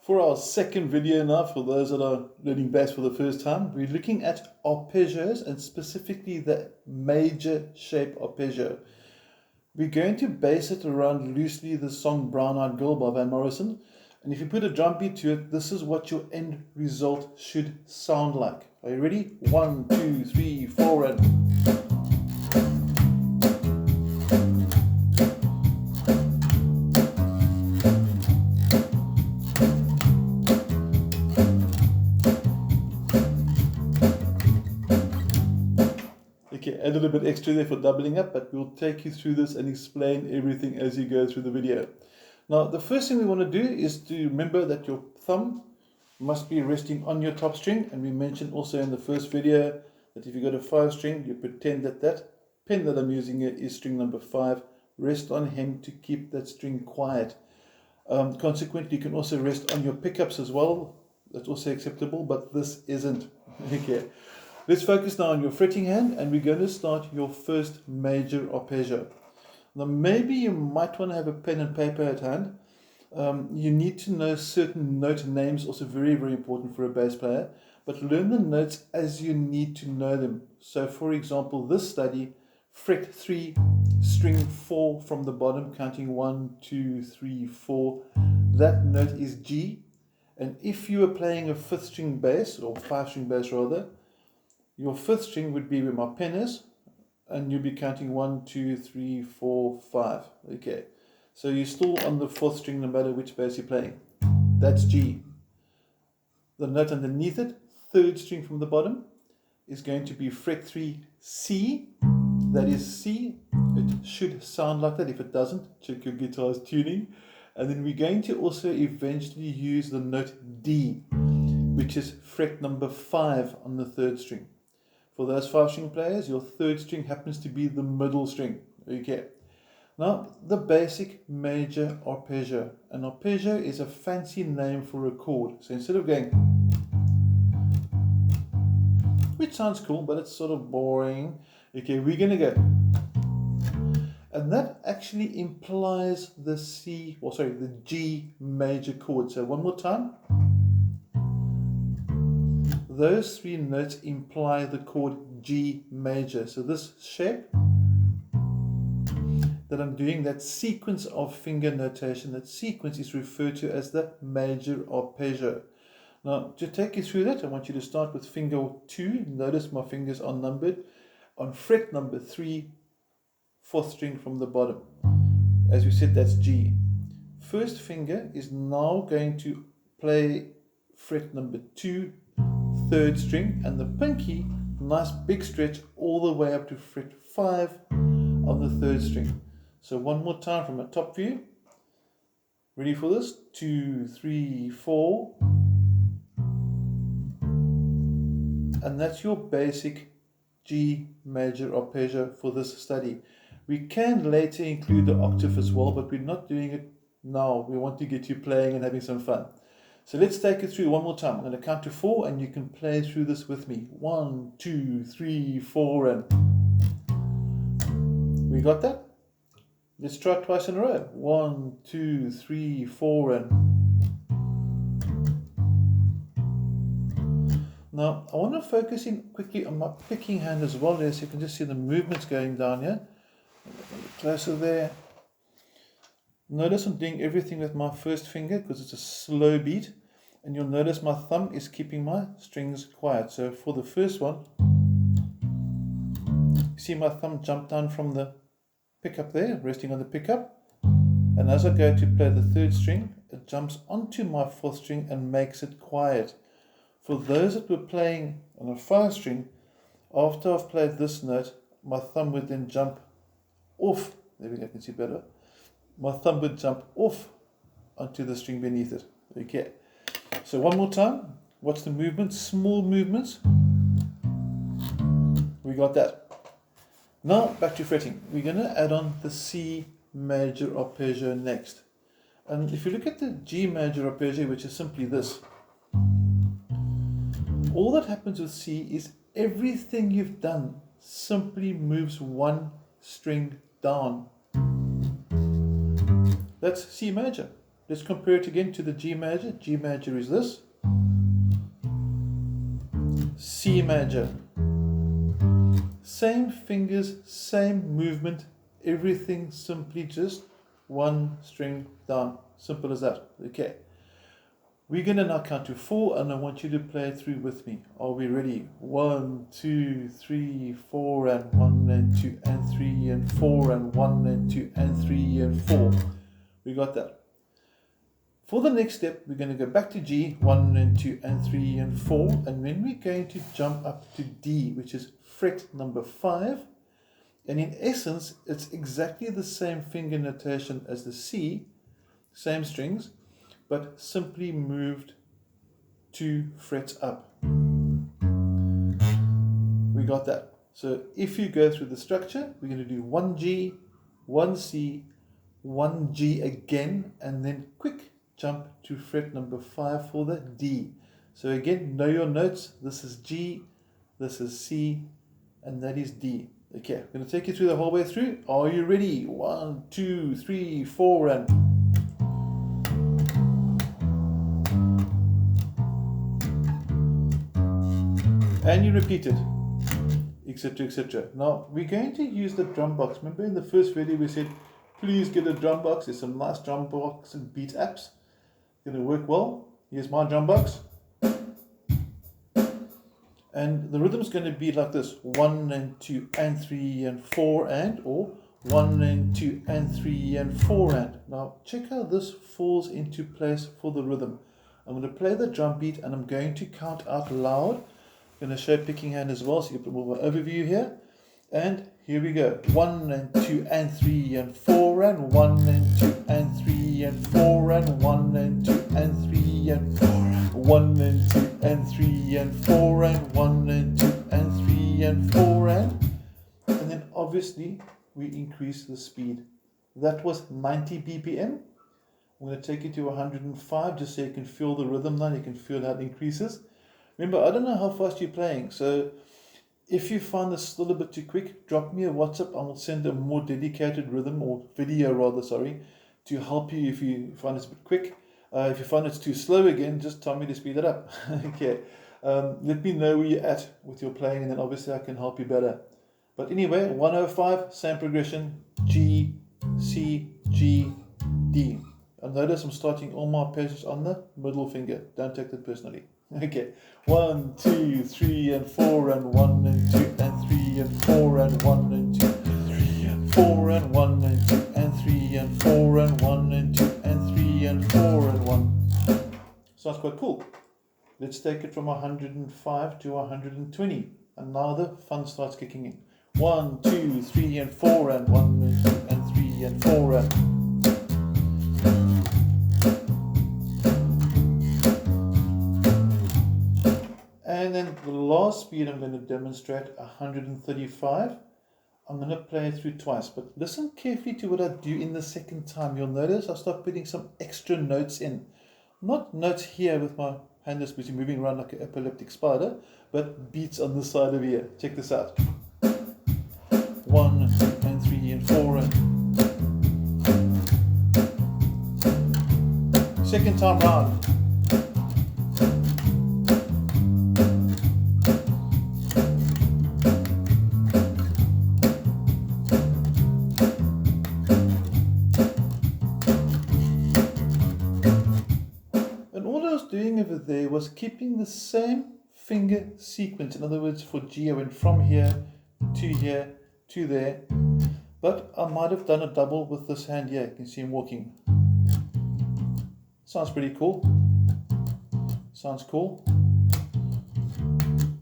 For our second video now, for those that are learning bass for the first time, we're looking at arpeggios and specifically the major shape arpeggio. We're going to base it around loosely the song Brown Eyed Girl by Van Morrison. And if you put a drum beat to it, this is what your end result should sound like. Are you ready? 1, 2, 3, 4, and... Okay, a little bit extra there for doubling up, but we'll take you through this and explain everything as you go through the video. Now, the first thing we want to do is to remember that your thumb must be resting on your top string, and we mentioned also in the first video that if you got a 5 string, you pretend that that pen that I'm using here is string number 5. Rest on him to keep that string quiet. Consequently, you can also rest on your pickups as well. That's also acceptable, but this isn't. Okay. Let's focus now on your fretting hand, and we're going to start your first major arpeggio. Now, maybe you might want to have a pen and paper at hand. You need to know certain note names, also very, very important for a bass player, but learn the notes as you need to know them. So, for example, this study, fret 3, string 4 from the bottom, counting 1, 2, 3, 4. That note is G. And if you were playing a 5th string bass, or 5 string bass rather, your 5th string would be where my pen is, and you'll be counting 1, 2, 3, 4, 5. Okay, so you're still on the 4th string no matter which bass you're playing. That's G. The note underneath it, 3rd string from the bottom, is going to be fret 3, C. That is C. It should sound like that. If it doesn't, check your guitar's tuning. And then we're going to also eventually use the note D, which is fret number 5 on the 3rd string. For those 5 string players, your 3rd string happens to be the middle string. Okay. Now, the basic major arpeggio. An arpeggio is a fancy name for a chord. So instead of going, which sounds cool, but it's sort of boring. Okay, we're going to go. And that actually implies the the G major chord. So one more time. Those 3 notes imply the chord G major. So this shape that I'm doing, that sequence of finger notation, that sequence is referred to as the major arpeggio. Now, to take you through that, I want you to start with finger 2. Notice my fingers are numbered. On fret number 3, 4th string from the bottom. As we said, that's G. First finger is now going to play fret number 2, 3rd string, and the pinky, nice big stretch all the way up to fret 5 on the 3rd string. So one more time from a top view. Ready for this? 2, 3, 4. And that's your basic G major arpeggio for this study. We can later include the octave as well, but we're not doing it now. We want to get you playing and having some fun. So let's take it through one more time. I'm going to count to 4 and you can play through this with me. 1, 2, 3, 4, and... We got that? Let's try it twice in a row. 1, 2, 3, 4, and... Now, I want to focus in quickly on my picking hand as well, so you can just see the movements going down here. A little closer there. Notice I'm doing everything with my 1st finger because it's a slow beat, and you'll notice my thumb is keeping my strings quiet. So for the first one, you see my thumb jump down from the pickup there, resting on the pickup, and as I go to play the 3rd string, it jumps onto my 4th string and makes it quiet. For those that were playing on a 5 string, after I've played this note, my thumb would then jump off. There we go, I can see better. My thumb would jump off onto the string beneath it. Okay. So one more time. Watch the movements, small movements. We got that. Now back to fretting. We're going to add on the C major arpeggio next. And if you look at the G major arpeggio, which is simply this, all that happens with C is everything you've done simply moves 1 string down. That's C major. Let's compare it again to the G major. G major is this. C major. Same fingers, same movement, everything simply just one string down. Simple as that. Okay. We're going to now count to 4 and I want you to play it through with me. Are we ready? 1, 2, 3, 4 and 1 and 2 and 3 and 4 and 1 and 2 and 3 and 4. We got that. For the next step, we're going to go back to G, 1 and 2 and 3 and 4. And then we're going to jump up to D, which is fret number 5. And in essence, it's exactly the same finger notation as the C, same strings, but simply moved 2 frets up. We got that. So if you go through the structure, we're going to do 1 G, 1 C, 1 G again, and then quick jump to fret number 5 for the D. So again, know your notes. This is G, this is C, and that is D. Okay, I'm going to take you through the whole way through. Are you ready? 1, 2, 3, 4, and... and you repeat it, etc., etc. Now, we're going to use the drum box. Remember in the first video we said, please get a drum box. There's some nice drum box and beat apps. Going to work well. Here's my drum box. And the rhythm is going to be like this. 1 and 2 and 3 and 4 and, or 1 and 2 and 3 and 4 and. Now, check how this falls into place for the rhythm. I'm going to play the drum beat and I'm going to count out loud. I'm going to show picking hand as well, so you get more of an overview here. And here we go. 1 and 2 and 3 and 4 and 1 and 2 and 3 and 4 and 1 and 2 and 3 and 4 and 1 and 2 and 3 and 4 and 1 and 2 and 3 and 4 and then obviously we increase the speed. That was 90 BPM. I'm going to take it to 105 just so you can feel the rhythm now. You can feel how it increases. Remember, I don't know how fast you're playing, so if you find this still a bit too quick, drop me a WhatsApp. I will send a more dedicated rhythm, or video rather, sorry, to help you if you find it's a bit quick. If you find it's too slow again, just tell me to speed it up. Okay. Let me know where you're at with your playing, and then obviously I can help you better. But anyway, 105, same progression, G, C, G, D. And notice I'm starting all my arpeggios on the middle finger. Don't take that personally. Okay, 1, 2, 3 and 4 and 1 and 2 and 3 and 4 and 1 and 2 and 3 and 4 and 1 and 2 and 3 and 4 and 1 and 2 and 3 and 4 and 1. Sounds quite cool. Let's take it from 105 to 120, and now the fun starts kicking in. 1, 2, 3 and 4 and 1 and 2 and 3 and 4 and... And then the last speed I'm going to demonstrate, 135. I'm going to play it through twice, but listen carefully to what I do in the second time. You'll notice I start putting some extra notes in. Not notes here with my hand that's busy moving around like an epileptic spider, but beats on the side of here. Check this out. 1 and 2 and 3 and 4 and... Second time round. Doing over there was keeping the same finger sequence. In other words, for G I went from here to there, but I might have done a double with this hand here. You can see him walking. Sounds pretty cool. Sounds cool.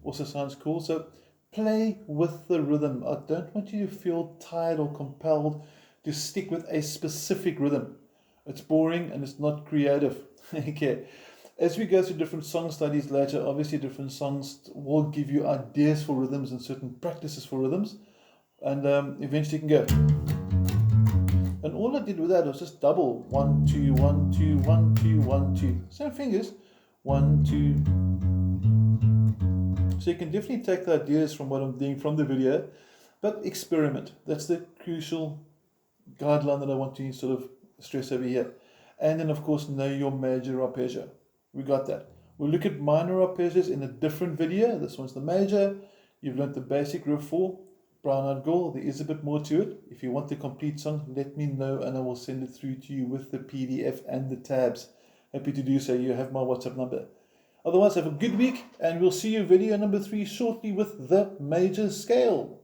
Also sounds cool. So play with the rhythm. I don't want you to feel tired or compelled to stick with a specific rhythm. It's boring and it's not creative. Okay. As we go through different song studies later, obviously different songs will give you ideas for rhythms and certain practices for rhythms, and eventually you can go. And all I did with that was just double 1, 2, 1, 2, 1, 2, 1, 2. Same fingers, 1, 2. So you can definitely take the ideas from what I'm doing from the video, but experiment. That's the crucial guideline that I want to sort of stress over here. and then of course know your major arpeggio. We got that. We'll look at minor arpeggios in a different video. This one's the major. You've learned the basic riff for Brown-Eyed Girl. There is a bit more to it. If you want the complete song, let me know and I will send it through to you with the PDF and the tabs. Happy to do so. You have my WhatsApp number. Otherwise, have a good week and we'll see you video number 3 shortly with the major scale.